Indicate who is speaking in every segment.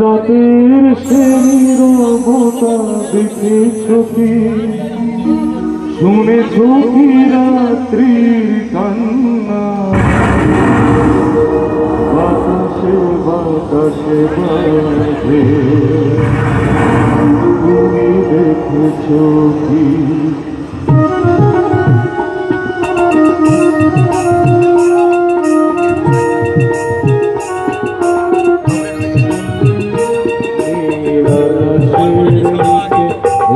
Speaker 1: রাতের সে নীরবতা দেখেছ কি, শুনেছ কি রাত্রির কান্না, বাতাসে বাতাসে বাজে, তুমি দেখেছ কি?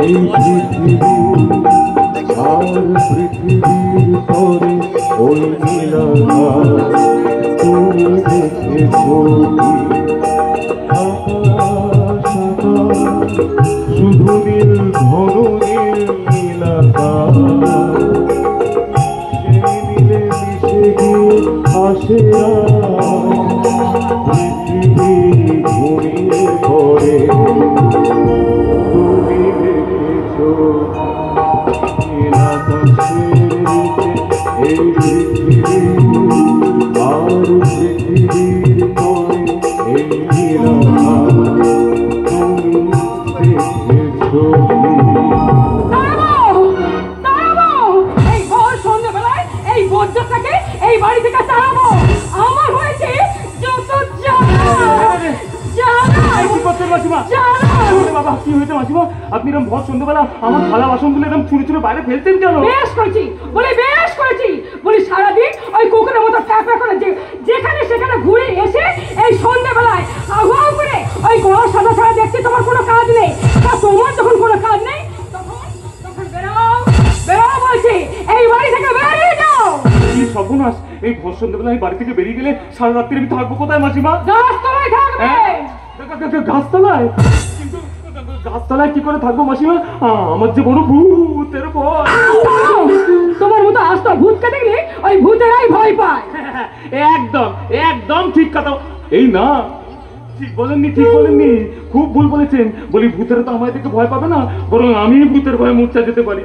Speaker 1: এই পৃথিবী আর পৃথিবীর পরে ওই নীলাকাশ, তুমি দেখেছ কি? আকাশ আকাশ শুধু নীল ঘন নীল নীলাকাশ, সেই নীলে মিশে গিয়ে আসে পৃথিবী ঘুমিয়ে পড়ে, তুমি দেখেছ এই পৃথিবী আর পৃথিবীর পরে এই নীলাকাশ, তুমি দেখেছ কি?
Speaker 2: এই ভোর সন্ধ্যাবেলায় এই বজ্রটাকে এই বাড়ি থেকে তাড়াবো। আমার হয়েছে যত
Speaker 1: বাবা, কি হয়েছে মাসিমা? আপনি এরকম ভর সন্ধ্যাবেলা আমার থালা বাসনগুলো এরকম চুরি চুরি বাইরে ফেলতেন কেন?
Speaker 2: বেশ করেছি বলি সারাদিন ওই কুকুরের মতো ফ্যাফা করে যেখানে সেখানে ঘুরে এসে এই সন্ধ্যাবেলায় আগুয়াও করে ওই গলা সাদা ছাড়া দেখতে তোমার কোনো কাজ নেই। তা তোমার যখন কোনো কাজ নেই তখন বেরাও বলছি, এই বাড়ি থেকে বেরিয়ে যাও।
Speaker 1: কি সর্বনাশ! এই ভর সন্ধ্যাবেলা এই বাড়ি থেকে বেরিয়ে গেলে সারা রাত্রি আমি থাকবো কোথায় মাসিমা?
Speaker 2: গাছতলায় থাকবে।
Speaker 1: গাছতলায়? কিন্তু গাছতলায় কি করে থাকবো মাসিমা? আমার যে বড় ভূতের ভয়।
Speaker 2: তোমার মতো আস্ত ভূতকে দেখলে ওই ভূতেরাই ভয় পায়।
Speaker 1: একদম একদম ঠিক কথা। এই না, ঠিক বলেননি, খুব ভুল বলেছেন। বলি ভূতেরা তো আমায় দেখে ভয় পাবে না, বরং আমি ভূতের ভয়ে মূর্ছা যেতে পারি।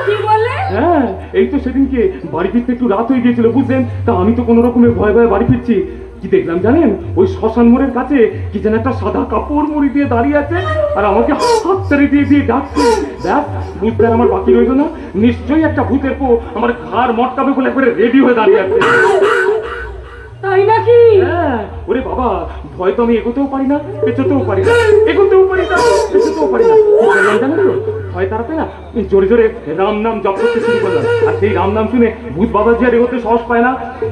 Speaker 2: কি বললে?
Speaker 1: হ্যাঁ, এই তো সেদিনকে বাড়ি ফিরতে একটু রাত হয়ে গিয়েছিল বুঝলেন। তা আমি তো কোনো রকমের ভয়ে ভয়ে বাড়ি ফিরছি, কি দেখলাম জানেন? ওই শ্মশান মোড়ের কাছে কি যেন একটা সাদা কাপড় মুড়ি দিয়ে দাঁড়িয়ে আছে, আর আমাকে হাততালি দিয়ে দিয়ে ডাকছে। দেখ, বুঝতে আমার বাকি রইল না, নিশ্চয়ই একটা ভূতের পো আমার ঘাড় মটকাবে বলে একবারে রেডি হয়ে দাঁড়িয়ে আছে।
Speaker 2: তাই নাকি?
Speaker 1: হ্যাঁ, ওরে বাবা, ভয় তো আমি এগোতেও পারি না, পেছোতেও পারি না, এগোতেও পারি না, পেছোতেও পারি না। জানেন তো, ভয় তাড়াতে না জোরে জোরে রাম নাম জপ করতে শুরু করলাম। আর সেই রাম নাম শুনে ভূত বাবাজি আর এগোতে সাহস পায় না।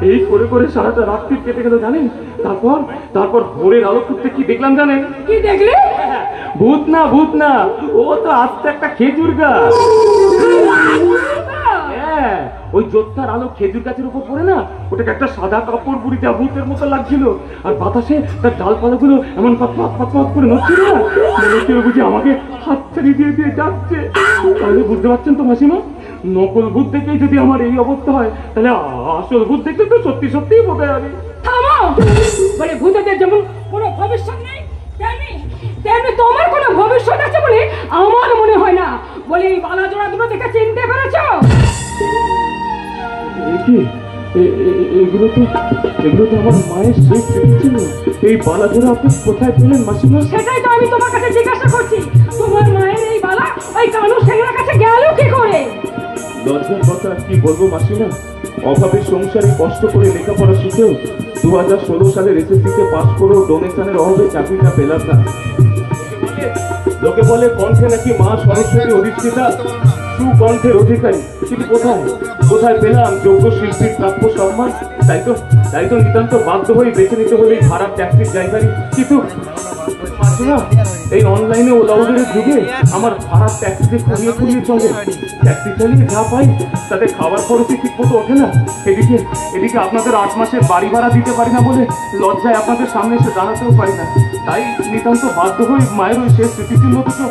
Speaker 1: এই করে করে সারাটা রাত্রি কেটে গেল জানেন। তারপর ভোরের আলো ফুটতে কি দেখলাম জানেন?
Speaker 2: কি দেখলে?
Speaker 1: ভূত না, ও তো আস্তে একটা খেজুর গাছ। হ্যাঁ, ওই জোত্তার আলো খেজুর গাছের উপর পড়ে না, ওটাকে একটা সাদা কাপড় বুড়ি দেওয়া ভূতের মতো লাগছিল। আর বাতাসে তার ডালপালাগুলো এমন পাত করে নড়ছিল না, মনে হচ্ছিল বুঝি আমাকে হাত ছাড়ি দিয়ে দিয়ে যাচ্ছে। তাহলে বুঝতে পারছেন তো মাসিমা, নকল ভূত দেখেই যদি আমার এই অবস্থা হয়, তাহলে আসল ভূত দেখতে তো সত্যি সত্যিই বোঝা যাবে।
Speaker 2: থামো! বলে ভূতেদের যেমন কোনো ভবিষ্যৎ নেই, তেমনি তোমার কোনো ভবিষ্যৎ আছে বলে আমার মনে হয় না। বলে এই বালা জোড়া দুটো দেখে চিনতে পেরেছ?
Speaker 1: এগুলো তো আমার মায়ের শেষ স্মৃতি ছিল। এই বালা ধরে আপনি কোথায় পেলেন মাসিমা?
Speaker 2: সেটাই তো আমি তোমার কাছে জিজ্ঞাসা করছি। তোমার মায়ের এই বালা ওই কানু সেনার কাছে গেল কি করে?
Speaker 1: লজ্জার কথা কি বলবো মাসিমা, অভাবের সংসারে কষ্ট করে লেখাপড়া শিখেও 2016 সালের এসএসসিতে পাস করেও ডোনেশনের অভাবে চাকরিটা পেলাম না। লোকে বলে কণ্ঠে নাকি মা সরস্বতী অধিষ্ঠিতা, সুকণ্ঠের অধিকারী, কিন্তু কোথায় পেলাম যোগ্য শিল্পীর প্রাপ্য সম্মান? তাই তো নিতান্ত বাধ্য হয়ে বেছে নিতে হলে খারাপ ট্যাক্সির ড্রাইভারি। কিন্তু এই অনলাইনে ওলা উবেরের যুগে আমার ভাড়া ট্যাক্সিতে খুঁড়িয়ে চলে। ট্যাক্সি চালিয়ে যা পাই তাতে খাবার খরচই ঠিক মতো ওঠে না। এদিকে আপনাদের 8 মাসের বাড়ি ভাড়া দিতে পারি না বলে লজ্জায় আপনাদের সামনে এসে দাঁড়াতেও পারি না। তাই নিতান্ত বাধ্য হয়ে মায়ের ওই শেষ স্মৃতিচিহ্ন দুটো